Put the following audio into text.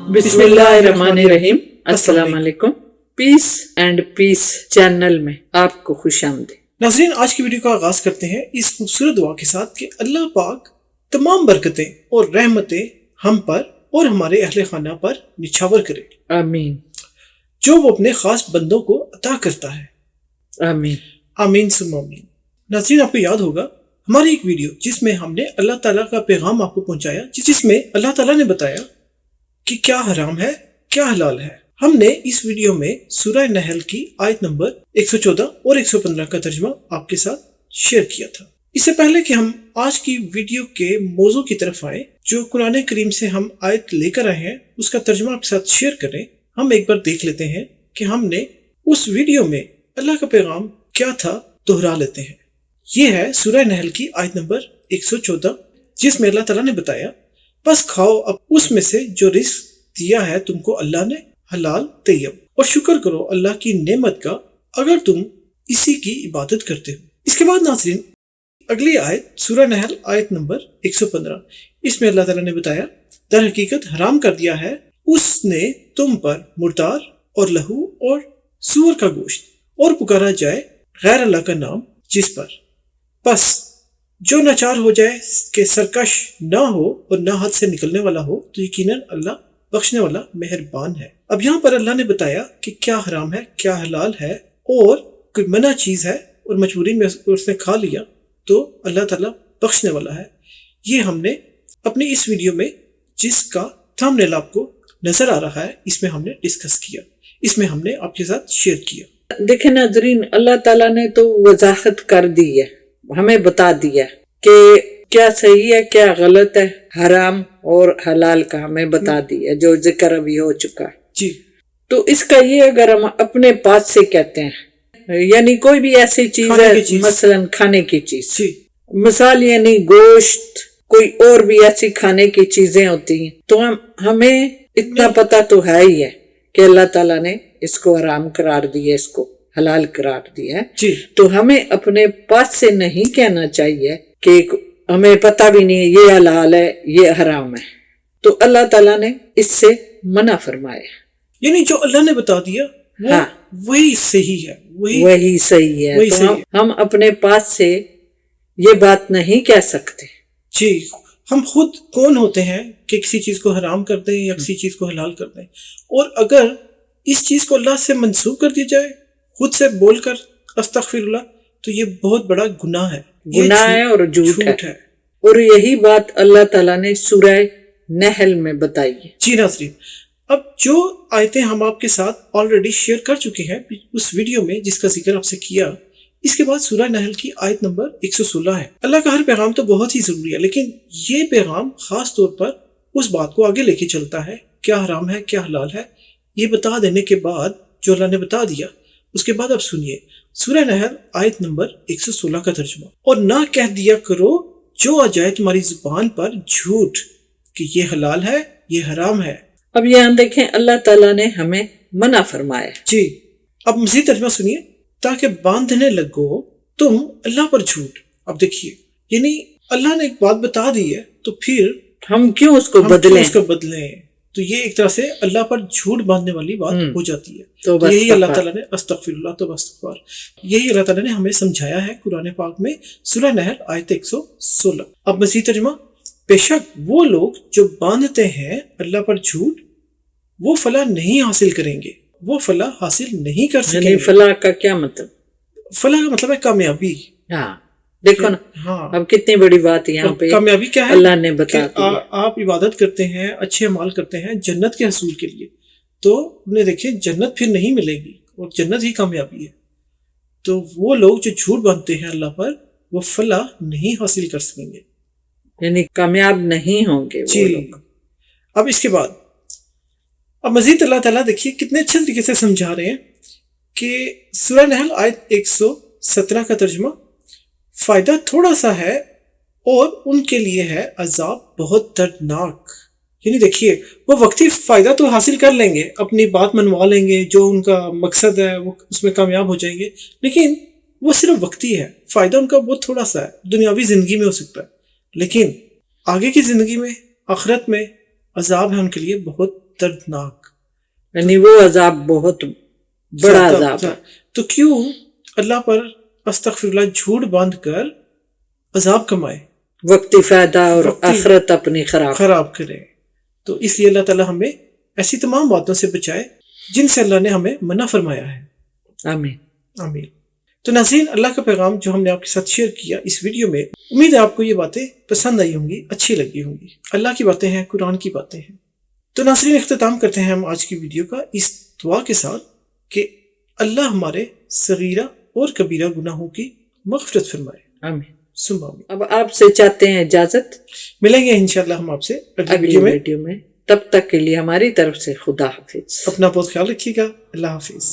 बिस्मिल्लाहिर्रहमानिर्रहीम। अस्सलाम वालेकुम। पीस एंड पीस चैनल में आपको खुशामदीद। नाज़रीन, आज की वीडियो का आगाज करते हैं इस खूबसूरत दुआ के साथ कि अल्लाह पाक तमाम बरकतें और रहमतें हम पर और हमारे अहले खाना पर निछावर करे। आमीन। जो वो अपने खास बंदों को अता करता है। आमीन आमीन सुम्मा आमीन। नाज़रीन, आपको याद होगा हमारी एक वीडियो जिसमें हमने अल्लाह ताला का पैगाम आपको पहुंचाया, जिसमें अल्लाह ताला ने बताया कि क्या हराम है क्या हलाल है। हमने इस वीडियो में सूरह नहल की आयत नंबर 114 और 115 का तर्जुमा आपके साथ शेयर किया था। इससे पहले कि हम आज की वीडियो के मौजू की तरफ आए, जो कुरान करीम से हम आयत लेकर आए हैं, उसका तर्जुमा आपके साथ शेयर करें, हम एक बार देख लेते हैं कि हमने उस वीडियो में अल्लाह का पैगाम क्या था, दोहरा लेते हैं। ये है सूरह नहल की आयत नंबर 114, जिसमें अल्लाह ताला ने बताया, बस खाओ अब उसमें से जो रिस्क दिया है तुमको अल्लाह ने, हलाल तैयब, और शुक्र करो अल्लाह की नेमत का अगर तुम इसी की इबादत करते हो। इसके बाद नाज़रीन अगली आयत सूरह नहल आयत नंबर 115, इसमें अल्लाह ताला ने बताया, दर हकीकत हराम कर दिया है उसने तुम पर मुर्दार और लहू और सूअर का गोश्त, और पुकारा जाए गैर अल्लाह का नाम जिस पर, बस जो नाचार हो जाए कि सरकश ना हो और ना हद से निकलने वाला हो, तो यकीनन अल्लाह बख्शने वाला मेहरबान है। अब यहाँ पर अल्लाह ने बताया कि क्या हराम है क्या हलाल है, और कोई मना चीज है और मजबूरी में उसने खा लिया तो अल्लाह ताला बख्शने वाला है। ये हमने अपनी इस वीडियो में, जिसका थंबनेल आपको नजर आ रहा है, इसमें हमने डिस्कस किया, इसमें हमने आपके साथ शेयर किया। देखे नाज़रीन, अल्लाह ताला ने तो वजाहत कर दी है, हमें बता दिया कि क्या सही है क्या गलत है, हराम और हलाल का हमें बता दिया, जो जिक्र अभी हो चुका है जी। तो इसका ये अगर हम अपने पास से कहते हैं, यानी कोई भी ऐसी चीज है, मसलन खाने की चीज, मिसाल यानी गोश्त, कोई और भी ऐसी खाने की चीजें होती हैं, तो हमें इतना पता तो है ही है कि अल्लाह ताला ने इसको हराम करार दिया, इसको हलाल करार दिया है। तो हमें अपने पास से नहीं कहना चाहिए कि हमें पता भी नहीं है ये हलाल है ये हराम है, तो अल्लाह ताला ने इससे मना फरमाया। यानी जो अल्लाह ने बता दिया वो हाँ, वही सही है, वही सही है। वही तो सही हम अपने पास से ये बात नहीं कह सकते जी। हम खुद कौन होते हैं कि किसी चीज को हराम कर दें या किसी चीज को हलाल कर दें, और अगर इस चीज को अल्लाह से मंसूब कर दिया जाए खुद से बोलकर अस्तगफिरुल्लाह, तो ये बहुत बड़ा गुनाह है, गुनाह है और झूठ है। और यही बात अल्लाह ताला ने सूरह नहल में बताई है। जी नाज़रीन, अब जो आयतें हम आपके साथ ऑलरेडी शेयर कर चुके हैं उस वीडियो में जिसका जिक्र आपसे किया, इसके बाद सूरह नहल की आयत नंबर 116 है। अल्लाह का हर पैगाम तो बहुत ही जरूरी है, लेकिन ये पैगाम खास तौर पर उस बात को आगे लेके चलता है, क्या हराम है क्या हलाल है, ये बता देने के बाद जो अल्लाह ने बता दिया, उसके बाद अब सुनिए सूरह नहल आयत नंबर 116 का तर्जुमा, और ना कह दिया करो जो आ जाए तुम्हारी जुबान पर झूठ कि ये हलाल है ये हराम है। अब यहाँ देखें अल्लाह ताला ने हमें मना फरमाया जी। अब मज़ीद तर्जुमा सुनिए, ताकि बांधने लगो तुम अल्लाह पर झूठ। अब देखिए, यानी अल्लाह ने एक बात बता दी है तो फिर हम क्यों उसको बदलें, तो ये एक तरह से अल्लाह पर झूठ बांधने वाली बात हो जाती है। तो यही अल्लाह ताला ने अस्तगफिरुल्लाह तो अस्तगफार, यही अल्लाह ताला ने हमें समझाया है कुरान पाक में सूरह नहल आयत 116। अब मज़ीद तर्जुमा, बेशक वो लोग जो बांधते हैं अल्लाह पर झूठ वो फलाह नहीं हासिल करेंगे, वो फलाह हासिल नहीं कर सकेंगे। फलाह का क्या मतलब? फलाह का मतलब है कामयाबी। हाँ देखो ना, हाँ, अब कितनी बड़ी बात यहाँ पे कामयाबी क्या है, अल्लाह ने बता दिया। आप इबादत करते हैं, अच्छे अमाल करते हैं जन्नत के हसूल के लिए, तो उन्हें देखिए जन्नत फिर नहीं मिलेगी और जन्नत ही कामयाबी है। तो वो लोग जो झूठ बांधते हैं अल्लाह पर वो फलाह नहीं हासिल कर सकेंगे, यानी कामयाब नहीं होंगे वो लोग। अब इसके बाद अब मजीद अल्लाह ताला देखिए कितने अच्छे तरीके से समझा रहे हैं कि सूरह नहल आयत 117 का तर्जुमा, फायदा थोड़ा सा है और उनके लिए है अजाब बहुत दर्दनाक। यानी देखिए वो वक्ती फायदा तो हासिल कर लेंगे, अपनी बात मनवा लेंगे, जो उनका मकसद है वो उसमें कामयाब हो जाएंगे, लेकिन वो सिर्फ वक्ती है, फायदा उनका बहुत थोड़ा सा है, दुनियावी जिंदगी में हो सकता है, लेकिन आगे की जिंदगी में आखिरत में अजाब है उनके लिए बहुत दर्दनाक, यानी वो अजाब बहुत बड़ा अजाब है। तो क्यों अल्लाह पर अस्तगफिरुल्लाह झूठ बांध कर अजाब कमाए, वक्ती फायदा और आखिरत अपनी खराब करे। तो इसलिए अल्लाह ताला हमें ऐसी तमाम बातों से बचाए जिनसे अल्लाह ने हमें मना फरमाया है। आमीन आमीन। तो नाज़रीन, अल्लाह का पैगाम जो हमने आपके साथ शेयर किया इस वीडियो में, उम्मीद है आपको ये बातें पसंद आई होंगी, अच्छी लगी होंगी। अल्लाह की बातें हैं, कुरान की बातें हैं। तो नाज़रीन, इख्तिताम करते हैं हम आज की वीडियो का इस दुआ के साथ कि अल्लाह हमारे सगीरा और कबीरा गुनाहों की मग़फ़िरत फरमाए। आमीन सुम्मा आमीन। अब आपसे चाहते हैं इजाजत, मिलेंगे इंशाअल्लाह हम आपसे अगली वीडियो में। तब तक के लिए हमारी तरफ से खुदा हाफिज। अपना बहुत ख्याल रखिएगा। अल्लाह हाफिज।